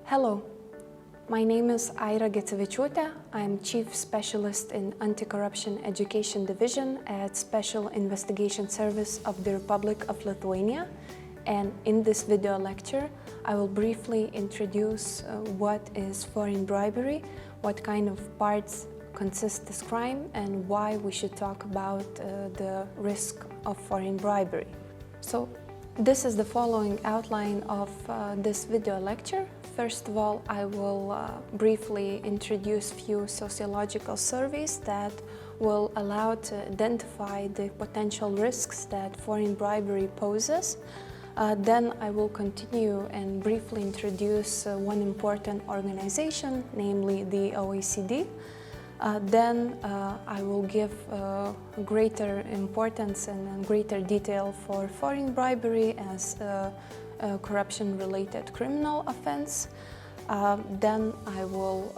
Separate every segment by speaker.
Speaker 1: Hello, my name is Aira Gecevičiūtė. I'm Chief Specialist in Anti-Corruption Education Division at Special Investigation Service of the Republic of Lithuania. And in this video lecture, I will briefly introduce what is foreign bribery, what kind of parts consist this crime, and why we should talk about the risk of foreign bribery. So, this is the following outline of this video lecture. First of all, I will briefly introduce few sociological surveys that will allow to identify the potential risks that foreign bribery poses. Then I will continue and briefly introduce one important organization, namely the OECD. Then I will give greater importance and greater detail for foreign bribery as a corruption-related criminal offense. Then I will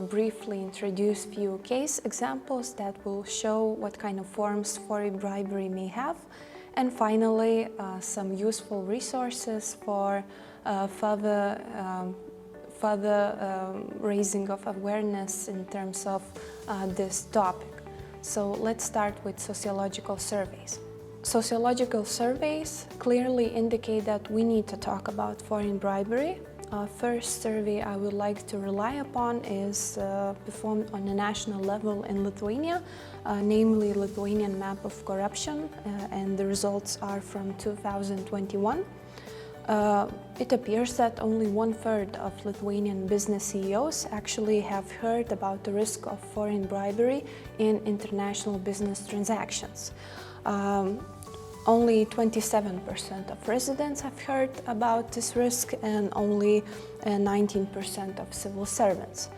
Speaker 1: briefly introduce few case examples that will show what kind of forms foreign bribery may have. And finally, some useful resources for further raising of awareness in terms of this topic. So let's start with sociological surveys. Sociological surveys clearly indicate that we need to talk about foreign bribery. First survey I would like to rely upon is performed on a national level in Lithuania, namely Lithuanian Map of Corruption, and the results are from 2021. It appears that only 1/3 of Lithuanian business CEOs actually have heard about the risk of foreign bribery in international business transactions. Only 27% of residents have heard about this risk, and only 19% of civil servants.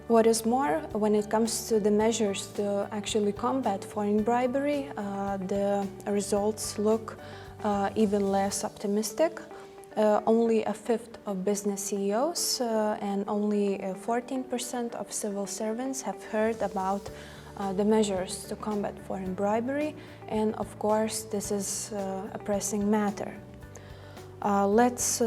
Speaker 1: What is more, when it comes to the measures to actually combat foreign bribery, the results look even less optimistic. Only 1/5 of business CEOs and only 14% of civil servants have heard about the measures to combat foreign bribery, and of course this is a pressing matter. Let's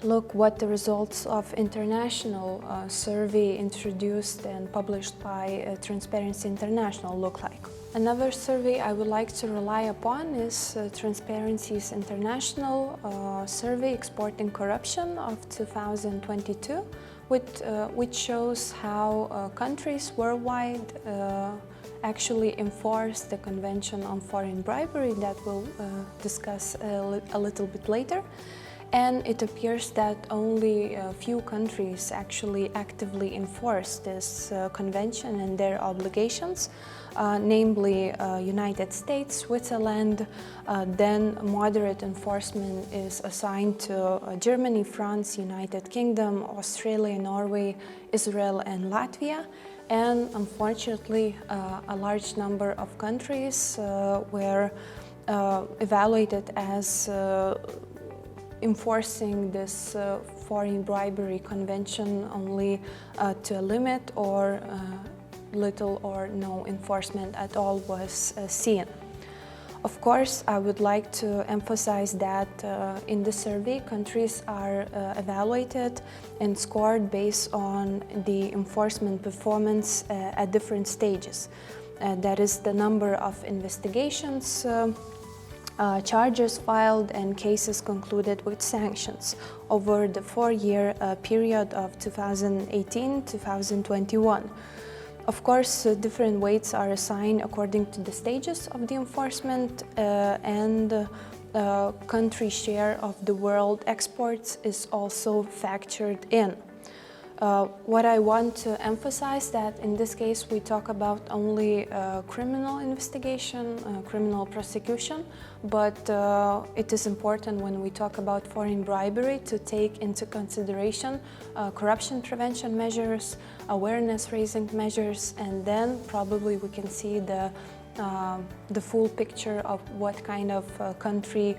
Speaker 1: look what the results of international survey introduced and published by Transparency International look like. Another survey I would like to rely upon is Transparency's International Survey Exporting Corruption of 2022, which shows how countries worldwide actually enforce the Convention on Foreign Bribery that we'll discuss a little bit later. And it appears that only a few countries actually actively enforce this convention and their obligations, namely United States, Switzerland. Then moderate enforcement is assigned to Germany, France, United Kingdom, Australia, Norway, Israel, and Latvia. And unfortunately, a large number of countries were evaluated as enforcing this foreign bribery convention only to a limit, or little or no enforcement at all was seen. Of course, I would like to emphasize that in the survey, countries are evaluated and scored based on the enforcement performance at different stages. That is the number of investigations, charges filed, and cases concluded with sanctions over the 4-year period of 2018-2021. Of course, different weights are assigned according to the stages of the enforcement, and country share of the world exports is also factored in. What I want to emphasize that in this case we talk about only criminal investigation, criminal prosecution, but it is important when we talk about foreign bribery to take into consideration corruption prevention measures, awareness raising measures, and then probably we can see the full picture of what kind of country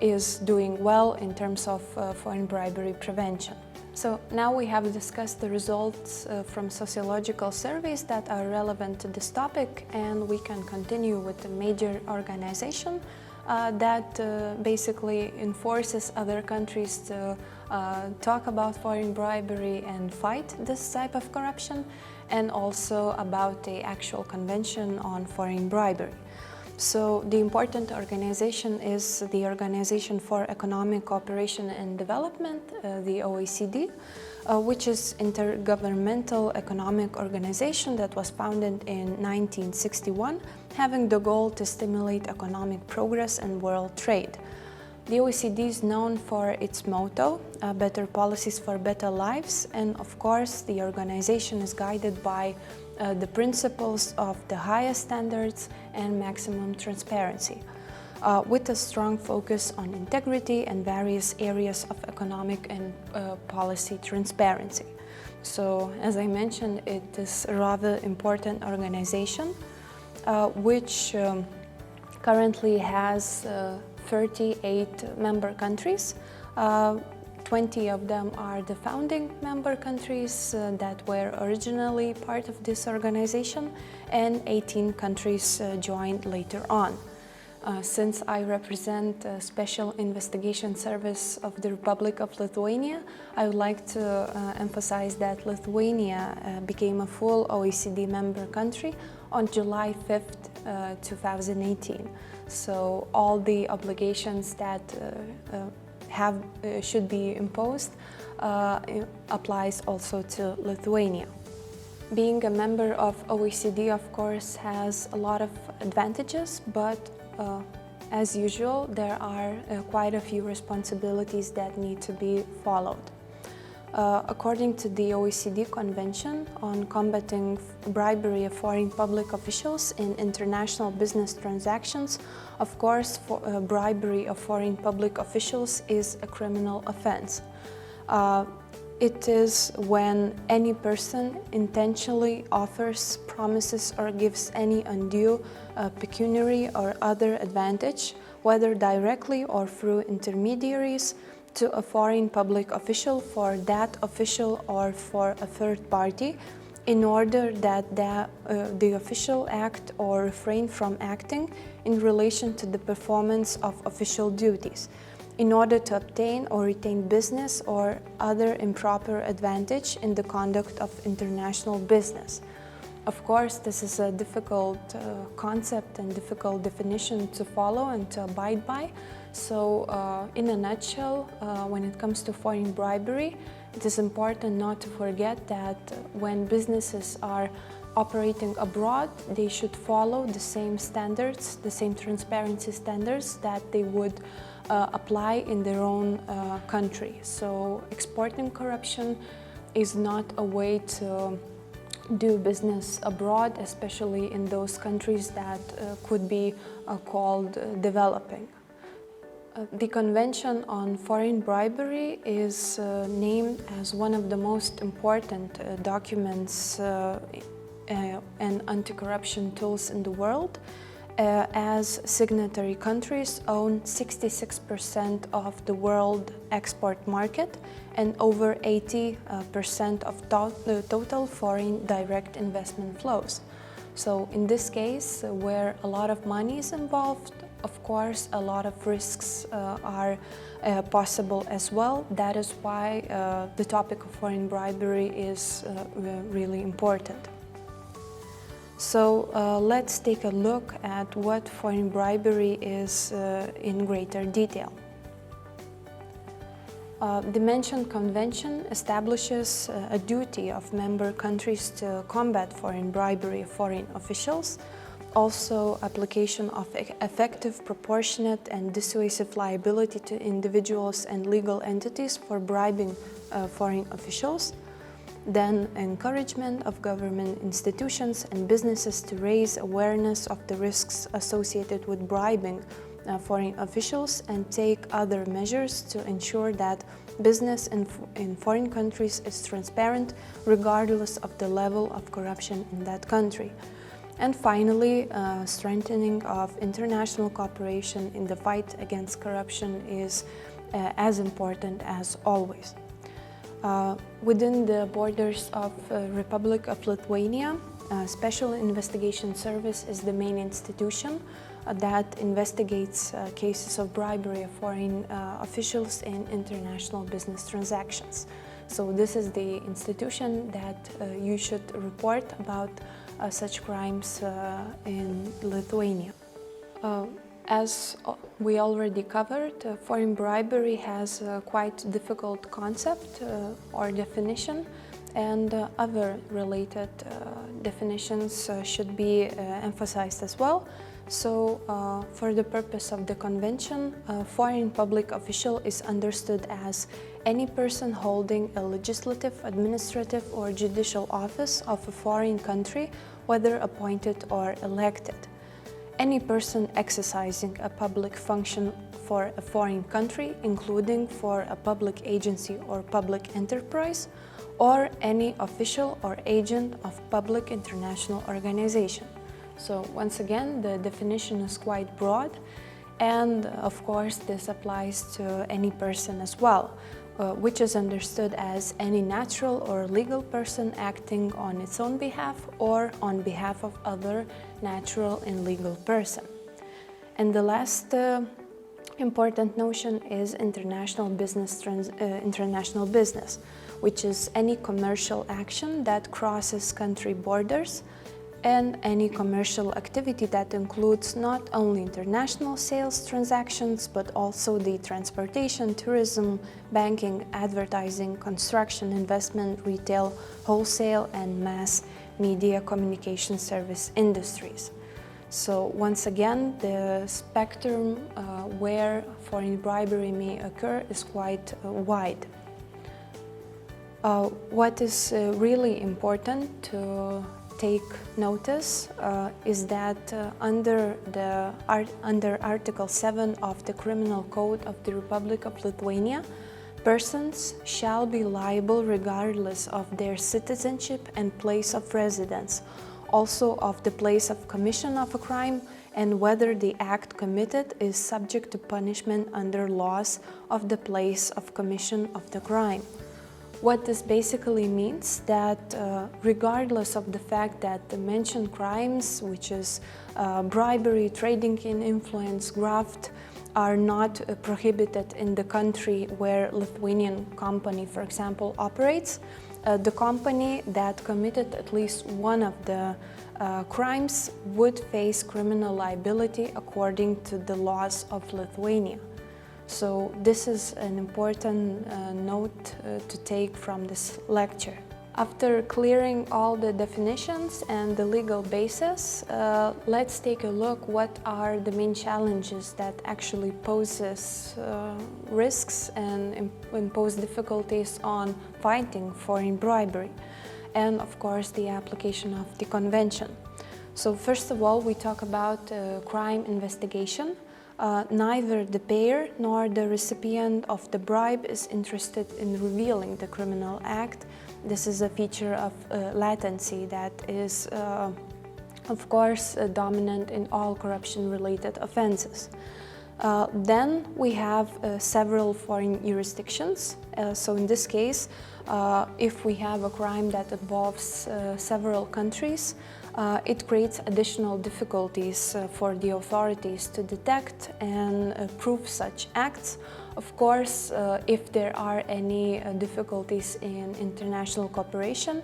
Speaker 1: is doing well in terms of foreign bribery prevention. So now we have discussed the results from sociological surveys that are relevant to this topic, and we can continue with the major organization that basically enforces other countries to talk about foreign bribery and fight this type of corruption, and also about the actual Convention on Foreign Bribery. So the important organization is the Organization for Economic Cooperation and Development, the OECD, which is an intergovernmental economic organization that was founded in 1961, having the goal to stimulate economic progress and world trade. The OECD is known for its motto, Better Policies for Better Lives, and of course the organization is guided by the principles of the highest standards and maximum transparency, with a strong focus on integrity and various areas of economic and policy transparency. So, as I mentioned, it is a rather important organization, which currently has 38 member countries. 20 of them are the founding member countries that were originally part of this organization, and 18 countries joined later on. Since I represent a Special Investigation Service of the Republic of Lithuania, I would like to emphasize that Lithuania became a full OECD member country on July 5th, 2018. So all the obligations that should be imposed applies also to Lithuania. Being a member of OECD, of course, has a lot of advantages, but as usual, there are quite a few responsibilities that need to be followed. According to the OECD Convention on combating bribery of foreign public officials in international business transactions, of course, bribery of foreign public officials is a criminal offense. It is when any person intentionally offers, promises, or gives any undue pecuniary or other advantage, whether directly or through intermediaries, to a foreign public official for that official or for a third party, in order that the official act or refrain from acting in relation to the performance of official duties, in order to obtain or retain business or other improper advantage in the conduct of international business. Of course, this is a difficult concept and difficult definition to follow and to abide by. So, in a nutshell, when it comes to foreign bribery, it is important not to forget that when businesses are operating abroad, they should follow the same standards, the same transparency standards that they would apply in their own country. So, exporting corruption is not a way to do business abroad, especially in those countries that could be called developing. The Convention on Foreign Bribery is named as one of the most important documents and anti-corruption tools in the world, as signatory countries own 66% of the world export market and over 80% of the total foreign direct investment flows. So in this case, where a lot of money is involved, of course, a lot of risks are possible as well. That is why the topic of foreign bribery is really important. So let's take a look at what foreign bribery is in greater detail. The mentioned convention establishes a duty of member countries to combat foreign bribery of foreign officials, also application of effective, proportionate, and dissuasive liability to individuals and legal entities for bribing foreign officials, then encouragement of government institutions and businesses to raise awareness of the risks associated with bribing foreign officials and take other measures to ensure that business in foreign countries is transparent regardless of the level of corruption in that country. And finally, strengthening of international cooperation in the fight against corruption is as important as always. Within the borders of Republic of Lithuania, Special Investigation Service is the main institution that investigates cases of bribery of foreign officials in international business transactions. So this is the institution that you should report about such crimes in Lithuania. As we already covered, foreign bribery has a quite difficult concept or definition, and other related definitions should be emphasized as well. So, for the purpose of the convention, a foreign public official is understood as any person holding a legislative, administrative, or judicial office of a foreign country, whether appointed or elected. Any person exercising a public function for a foreign country, including for a public agency or public enterprise, or any official or agent of public international organization. So once again, the definition is quite broad, and of course this applies to any person as well, which is understood as any natural or legal person acting on its own behalf or on behalf of other natural and legal person. And the last important notion is international business, which is any commercial action that crosses country borders, and any commercial activity that includes not only international sales transactions, but also the transportation, tourism, banking, advertising, construction, investment, retail, wholesale, and mass media communication service industries. So once again, the spectrum where foreign bribery may occur is quite wide. What is really important to take notice is that under Article 7 of the Criminal Code of the Republic of Lithuania, persons shall be liable regardless of their citizenship and place of residence, also of the place of commission of a crime, and whether the act committed is subject to punishment under laws of the place of commission of the crime. What this basically means that regardless of the fact that the mentioned crimes, which is bribery, trading in influence, graft, are not prohibited in the country where Lithuanian company, for example, operates, the company that committed at least one of the crimes would face criminal liability according to the laws of Lithuania. So this is an important note to take from this lecture. After clearing all the definitions and the legal basis, let's take a look what are the main challenges that actually poses risks and impose difficulties on fighting foreign bribery, and of course the application of the convention. So first of all, we talk about crime investigation. Neither the payer nor the recipient of the bribe is interested in revealing the criminal act. This is a feature of latency that is, of course, dominant in all corruption-related offenses. Then we have several foreign jurisdictions. So in this case, if we have a crime that involves several countries, it creates additional difficulties for the authorities to detect and prove such acts. Of course, if there are any difficulties in international cooperation,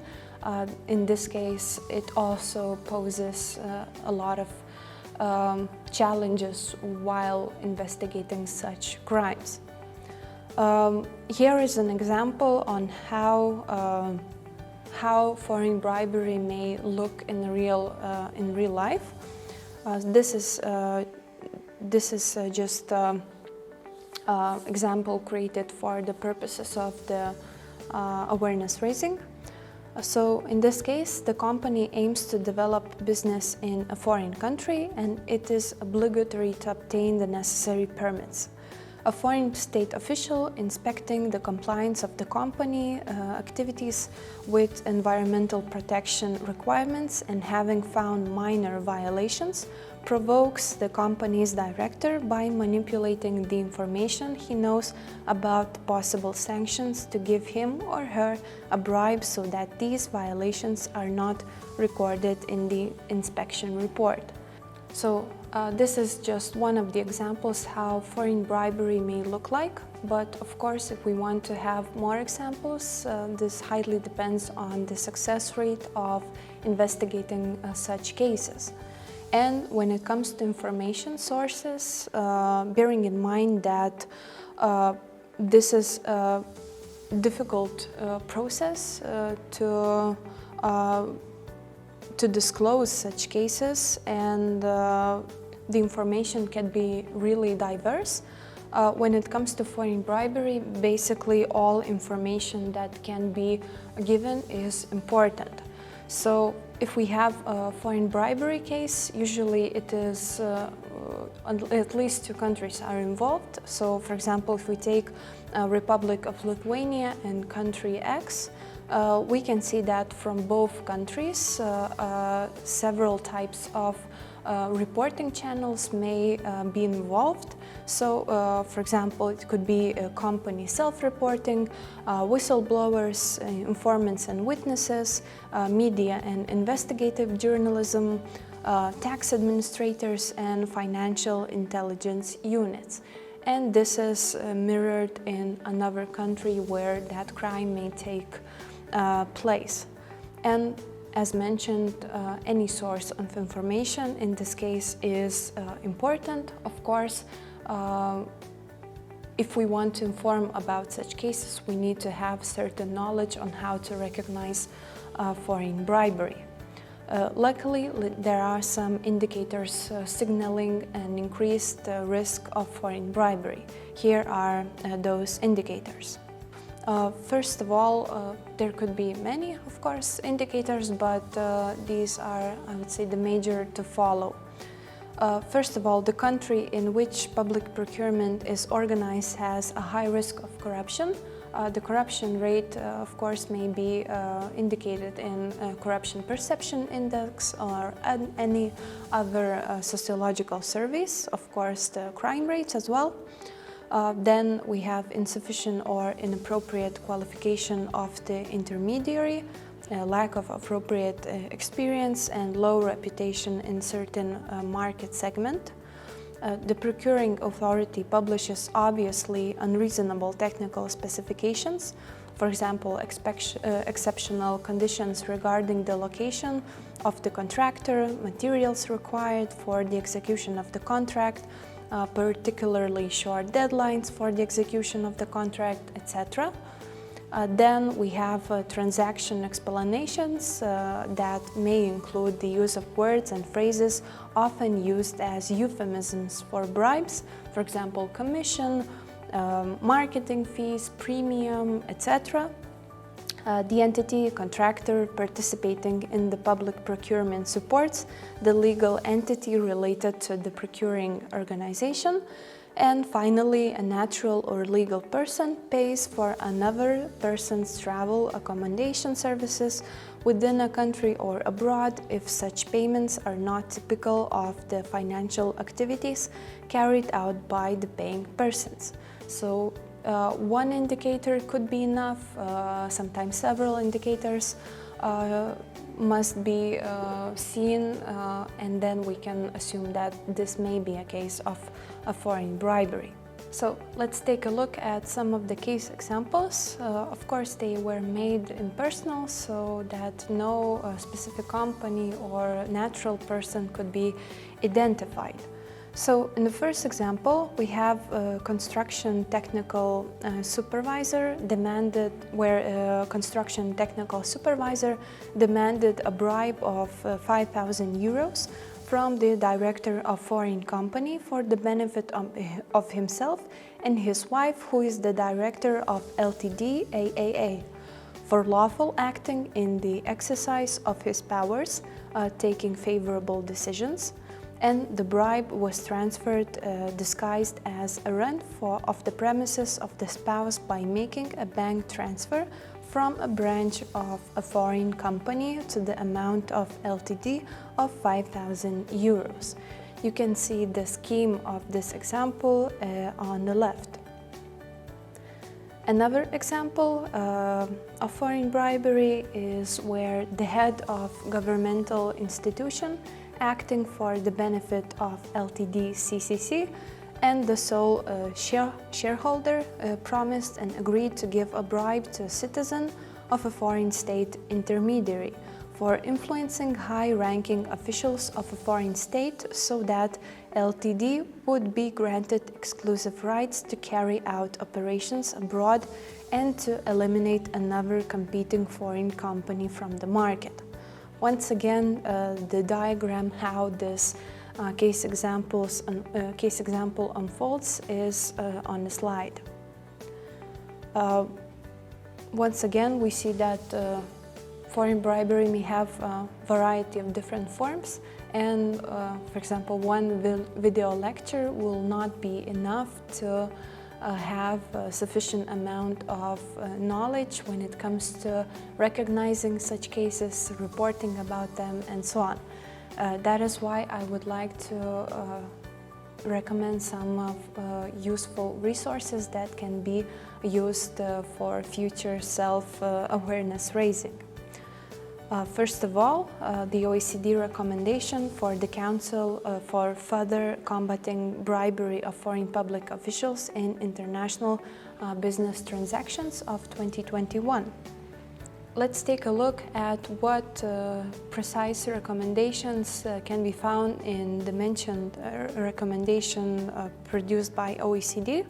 Speaker 1: in this case, it also poses a lot of challenges while investigating such crimes. Here is an example on how foreign bribery may look in real life. This is just example created for the purposes of the awareness raising. So in this case, the company aims to develop business in a foreign country, and it is obligatory to obtain the necessary permits. A foreign state official inspecting the compliance of the company activities with environmental protection requirements and having found minor violations provokes the company's director by manipulating the information he knows about possible sanctions to give him or her a bribe so that these violations are not recorded in the inspection report. So this is just one of the examples how foreign bribery may look like, but of course if we want to have more examples, this highly depends on the success rate of investigating such cases. And when it comes to information sources, bearing in mind that this is a difficult process to disclose such cases, and the information can be really diverse. When it comes to foreign bribery, basically all information that can be given is important. So if we have a foreign bribery case, usually it is at least two countries are involved. So for example, if we take Republic of Lithuania and country X, we can see that from both countries several types of reporting channels may be involved. So, for example, it could be company self-reporting, whistleblowers, informants and witnesses, media and investigative journalism, tax administrators and financial intelligence units. And this is mirrored in another country where that crime may take place. And as mentioned, any source of information in this case is important. Of course, if we want to inform about such cases, we need to have certain knowledge on how to recognize foreign bribery. Luckily, there are some indicators signaling an increased risk of foreign bribery. Here are those indicators. First of all, there could be many, of course, indicators, but these are, I would say, the major to follow. First of all, the country in which public procurement is organized has a high risk of corruption. The corruption rate, of course, may be indicated in corruption perception index or any other sociological surveys, of course, the crime rates as well. Then we have insufficient or inappropriate qualification of the intermediary, lack of appropriate experience and low reputation in certain market segment. The procuring authority publishes obviously unreasonable technical specifications, for example, exceptional conditions regarding the location of the contractor, materials required for the execution of the contract, particularly short deadlines for the execution of the contract, etc. Then we have transaction explanations that may include the use of words and phrases often used as euphemisms for bribes, for example, commission, marketing fees, premium, etc. The entity contractor participating in the public procurement supports the legal entity related to the procuring organization. And finally, a natural or legal person pays for another person's travel accommodation services within a country or abroad if such payments are not typical of the financial activities carried out by the paying persons. So one indicator could be enough, sometimes several indicators must be seen, and then we can assume that this may be a case of a foreign bribery. So let's take a look at some of the case examples. Of course, they were made impersonal so that no specific company or natural person could be identified. So in the first example, we have a construction technical supervisor demanded, where a construction technical supervisor demanded a bribe of 5,000 euros from the director of foreign company for the benefit of himself and his wife, who is the director of Ltd AAA, for lawful acting in the exercise of his powers, taking favorable decisions. And the bribe was transferred disguised as a rent of the premises of the spouse by making a bank transfer from a branch of a foreign company to the amount of Ltd of 5,000 euros. You can see the scheme of this example on the left. Another example of foreign bribery is where the head of governmental institution acting for the benefit of Ltd CCC and the sole shareholder promised and agreed to give a bribe to a citizen of a foreign state intermediary for influencing high-ranking officials of a foreign state so that Ltd would be granted exclusive rights to carry out operations abroad and to eliminate another competing foreign company from the market. Once again, the diagram how this case example unfolds is on the slide. Once again, we see that foreign bribery may have a variety of different forms, and for example, one video lecture will not be enough to have a sufficient amount of knowledge when it comes to recognizing such cases, reporting about them, and so on. That is why I would like to recommend some useful resources that can be used for future self-awareness raising. First of all, the OECD recommendation for the Council for further combating bribery of foreign public officials in international business transactions of 2021. Let's take a look at what precise recommendations can be found in the mentioned recommendation produced by OECD.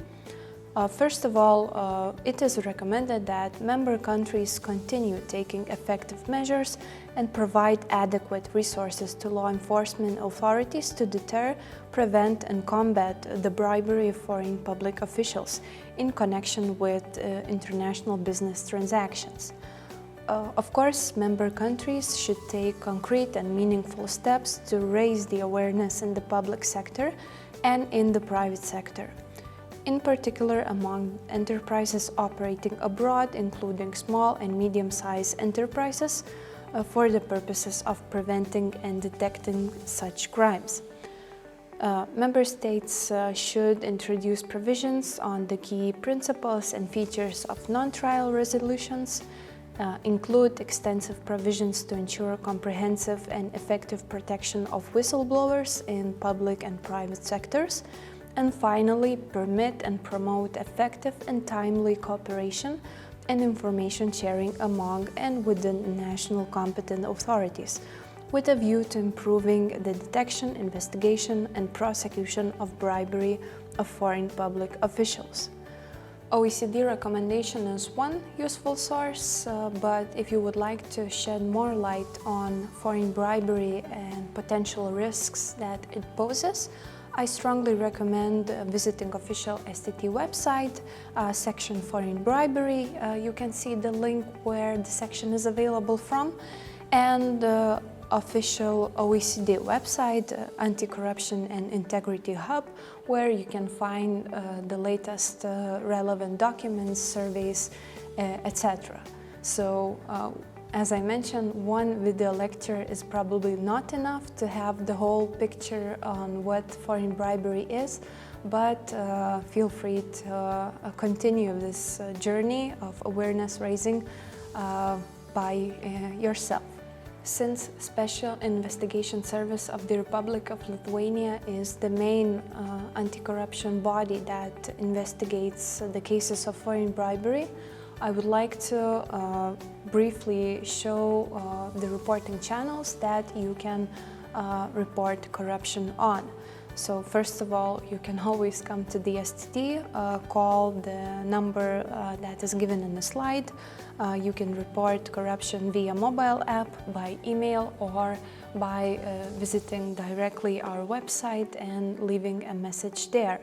Speaker 1: First of all, it is recommended that member countries continue taking effective measures and provide adequate resources to law enforcement authorities to deter, prevent, and combat the bribery of foreign public officials in connection with international business transactions. Of course, member countries should take concrete and meaningful steps to raise the awareness in the public sector and in the private sector. In particular, among enterprises operating abroad, including small and medium-sized enterprises, for the purposes of preventing and detecting such crimes. Member states should introduce provisions on the key principles and features of non-trial resolutions, include extensive provisions to ensure comprehensive and effective protection of whistleblowers in public and private sectors, and finally, permit and promote effective and timely cooperation and information sharing among and within national competent authorities, with a view to improving the detection, investigation, and prosecution of bribery of foreign public officials. OECD recommendation is one useful source, but if you would like to shed more light on foreign bribery and potential risks that it poses, I strongly recommend visiting official STT website, section Foreign Bribery. You can see the link where the section is available from, and official OECD website, Anti-Corruption and Integrity Hub, where you can find the latest relevant documents, surveys, etc. So, as I mentioned, one video lecture is probably not enough to have the whole picture on what foreign bribery is, but feel free to continue this journey of awareness raising by yourself. Since Special Investigation Service of the Republic of Lithuania is the main anti-corruption body that investigates the cases of foreign bribery, I would like to briefly show the reporting channels that you can report corruption on. So first of all, you can always come to the STT, call the number that is given in the slide. You can report corruption via mobile app, by email, or by visiting directly our website and leaving a message there.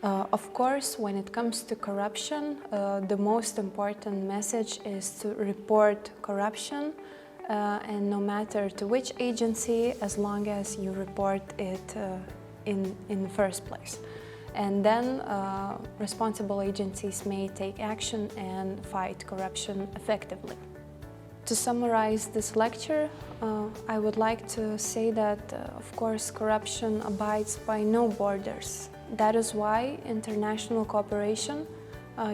Speaker 1: Of course, when it comes to corruption, the most important message is to report corruption, and no matter to which agency, as long as you report it in the first place. And then responsible agencies may take action and fight corruption effectively. To summarize this lecture, I would like to say that, of course, corruption abides by no borders. That is why international cooperation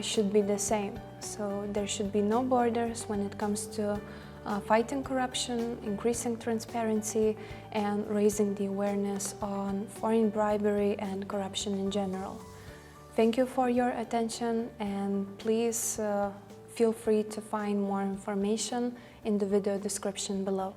Speaker 1: should be the same. So there should be no borders when it comes to fighting corruption, increasing transparency, and raising the awareness on foreign bribery and corruption in general. Thank you for your attention, and please feel free to find more information in the video description below.